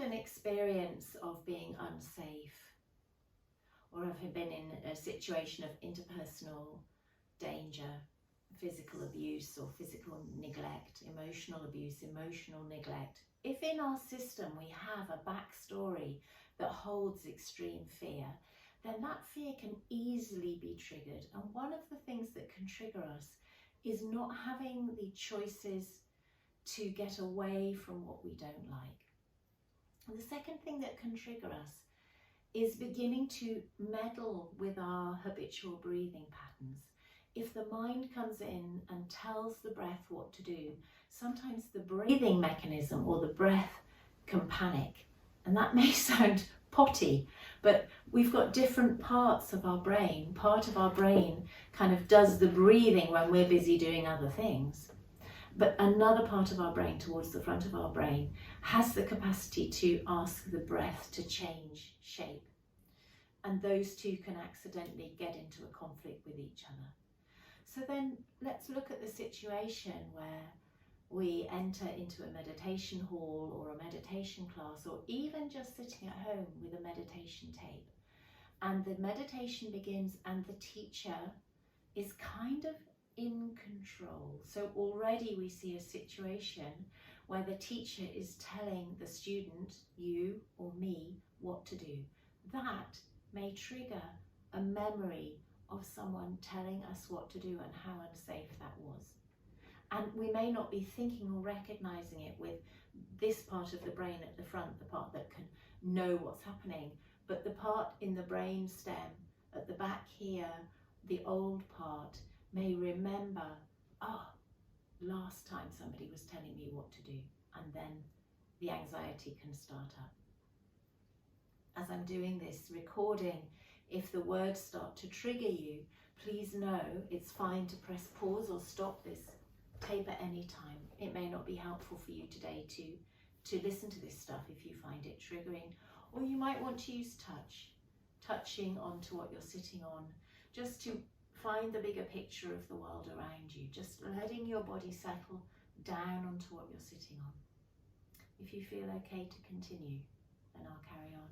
an experience of being unsafe, or have been in a situation of interpersonal danger, physical abuse or physical neglect, emotional abuse, emotional neglect, if in our system we have a backstory that holds extreme fear, then that fear can easily be triggered. And one of the things that can trigger us is not having the choices to get away from what we don't like. And the second thing that can trigger us is beginning to meddle with our habitual breathing patterns. If the mind comes in and tells the breath what to do, sometimes the breathing mechanism or the breath can panic. And that may sound potty, but we've got different parts of our brain. Part of our brain kind of does the breathing when we're busy doing other things. But another part of our brain, towards the front of our brain, has the capacity to ask the breath to change shape. And those two can accidentally get into a conflict with each other. So then let's look at the situation where we enter into a meditation hall or a meditation class, or even just sitting at home with a meditation tape. And the meditation begins and the teacher is kind of in control. So already we see a situation where the teacher is telling the student, you or me, what to do. That may trigger a memory of someone telling us what to do and how unsafe that was. And we may not be thinking or recognizing it with this part of the brain at the front, the part that can know what's happening, but the part in the brain stem at the back here, the old part, may remember, last time somebody was telling me what to do, and then the anxiety can start up. As I'm doing this recording, if the words start to trigger you, please know it's fine to press pause or stop this tape at any time. It may not be helpful for you today to listen to this stuff if you find it triggering, or you might want to use touching onto what you're sitting on, just to find the bigger picture of the world around you, just letting your body settle down onto what you're sitting on. If you feel okay to continue, then I'll carry on.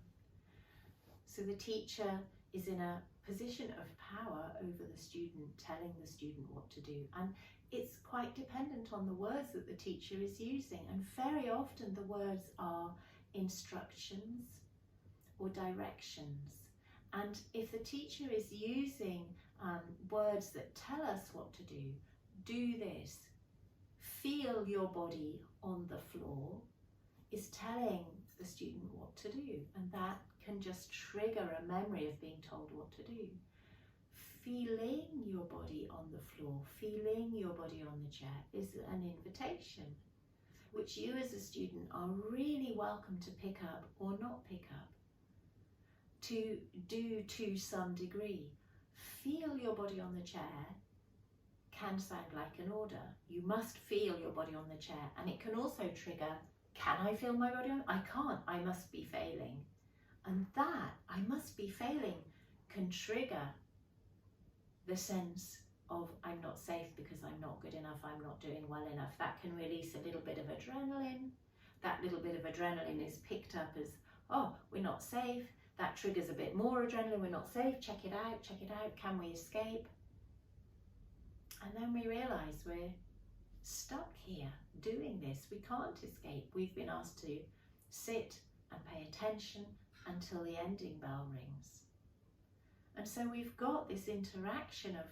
So the teacher is in a position of power over the student, telling the student what to do. And it's quite dependent on the words that the teacher is using. And very often the words are instructions or directions. And if the teacher is using words that tell us what to do this, feel your body on the floor, is telling the student what to do. And that can just trigger a memory of being told what to do. Feeling your body on the floor, feeling your body on the chair is an invitation, which you as a student are really welcome to pick up or not pick up, to do to some degree. Feel your body on the chair can sound like an order. You must feel your body on the chair, and it can also trigger, can I feel my body on? I can't, I must be failing. And that, I must be failing, can trigger the sense of I'm not safe because I'm not good enough, I'm not doing well enough. That can release a little bit of adrenaline. That little bit of adrenaline is picked up as, we're not safe. That triggers a bit more adrenaline, we're not safe, check it out, can we escape? And then we realise we're stuck here doing this. We can't escape. We've been asked to sit and pay attention until the ending bell rings. And so we've got this interaction of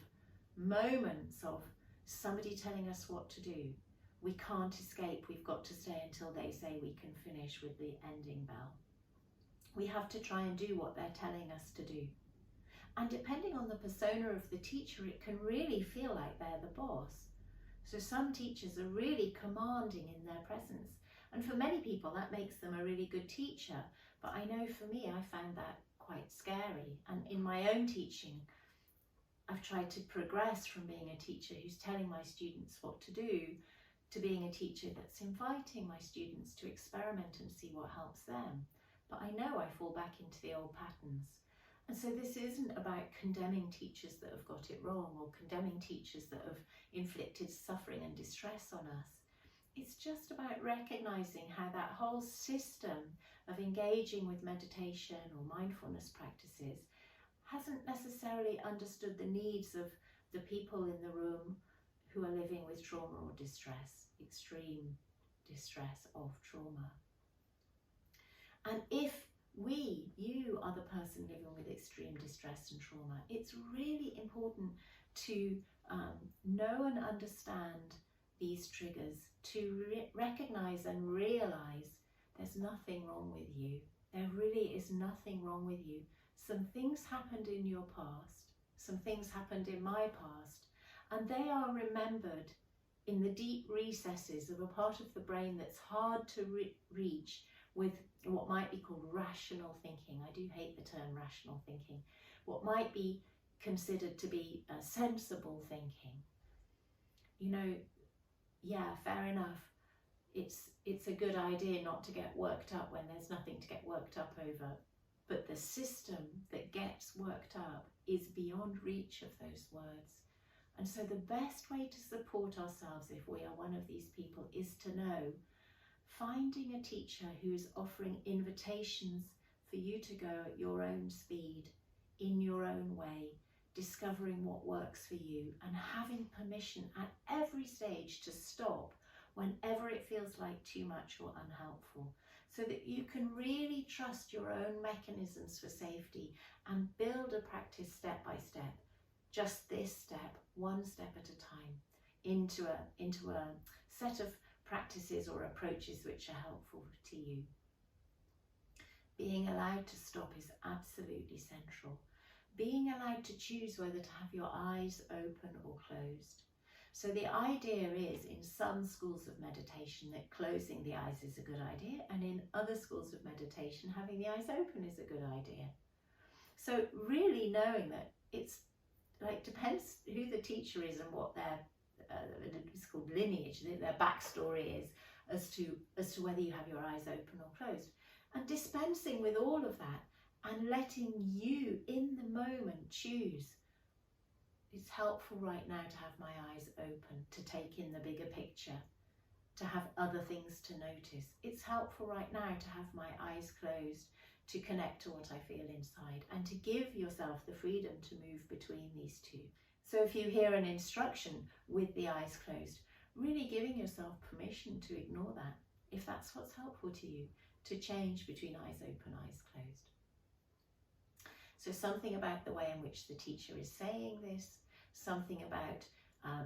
moments of somebody telling us what to do. We can't escape, we've got to stay until they say we can finish with the ending bell. We have to try and do what they're telling us to do. And depending on the persona of the teacher, it can really feel like they're the boss. So some teachers are really commanding in their presence. And for many people, that makes them a really good teacher. But I know for me, I found that quite scary. And in my own teaching, I've tried to progress from being a teacher who's telling my students what to do to being a teacher that's inviting my students to experiment and see what helps them. But I know I fall back into the old patterns. And so this isn't about condemning teachers that have got it wrong or condemning teachers that have inflicted suffering and distress on us. It's just about recognizing how that whole system of engaging with meditation or mindfulness practices hasn't necessarily understood the needs of the people in the room who are living with trauma or distress, extreme distress of trauma. And if you are the person living with extreme distress and trauma, it's really important to know and understand these triggers, to recognize and realize there's nothing wrong with you. There really is nothing wrong with you. Some things happened in your past, some things happened in my past, and they are remembered in the deep recesses of a part of the brain that's hard to reach with what might be called rational thinking. I do hate the term rational thinking. What might be considered to be sensible thinking. You know, yeah, fair enough. It's a good idea not to get worked up when there's nothing to get worked up over. But the system that gets worked up is beyond reach of those words. And so the best way to support ourselves if we are one of these people is to know finding a teacher who's offering invitations for you to go at your own speed, in your own way, discovering what works for you, and having permission at every stage to stop whenever it feels like too much or unhelpful, so that you can really trust your own mechanisms for safety and build a practice step by step, just this step, one step at a time, into a set of practices or approaches which are helpful to you. Being allowed to stop is absolutely central. Being allowed to choose whether to have your eyes open or closed. So the idea is, in some schools of meditation, that closing the eyes is a good idea, and in other schools of meditation, having the eyes open is a good idea. So really knowing that it's depends who the teacher is and what their it's called lineage, their backstory is, as to whether you have your eyes open or closed, and dispensing with all of that and letting you in the moment choose. It's helpful right now to have my eyes open, to take in the bigger picture, to have other things to notice. It's helpful right now to have my eyes closed, to connect to what I feel inside, and to give yourself the freedom to move between these two. So if you hear an instruction with the eyes closed, really giving yourself permission to ignore that, if that's what's helpful to you, to change between eyes open, eyes closed. So something about the way in which the teacher is saying this, something about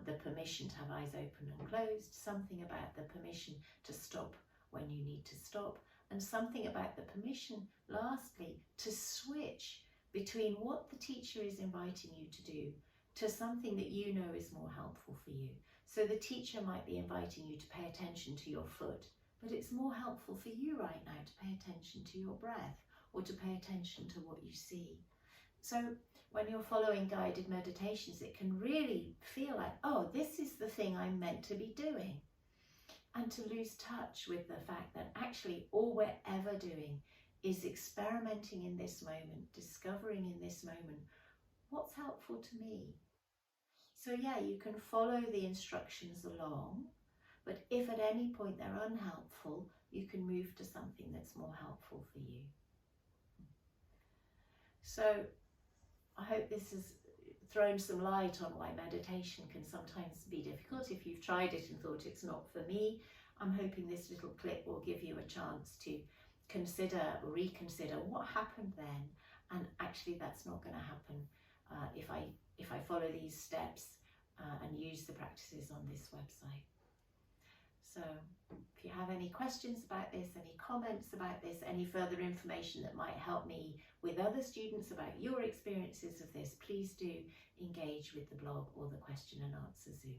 the permission to have eyes open and closed, something about the permission to stop when you need to stop, and something about the permission, lastly, to switch between what the teacher is inviting you to do to something that you know is more helpful for you. So the teacher might be inviting you to pay attention to your foot, but it's more helpful for you right now to pay attention to your breath, or to pay attention to what you see. So when you're following guided meditations, it can really feel like, oh, this is the thing I'm meant to be doing. And to lose touch with the fact that actually all we're ever doing is experimenting in this moment, discovering in this moment what's helpful to me. So yeah, you can follow the instructions along, but if at any point they're unhelpful, you can move to something that's more helpful for you. So I hope this has thrown some light on why meditation can sometimes be difficult. If you've tried it and thought it's not for me, I'm hoping this little clip will give you a chance to reconsider what happened then, and actually that's not going to happen if I follow these steps and use the practices on this website. So if you have any questions about this, any comments about this, any further information that might help me with other students about your experiences of this, please do engage with the blog or the question and answer Zoom.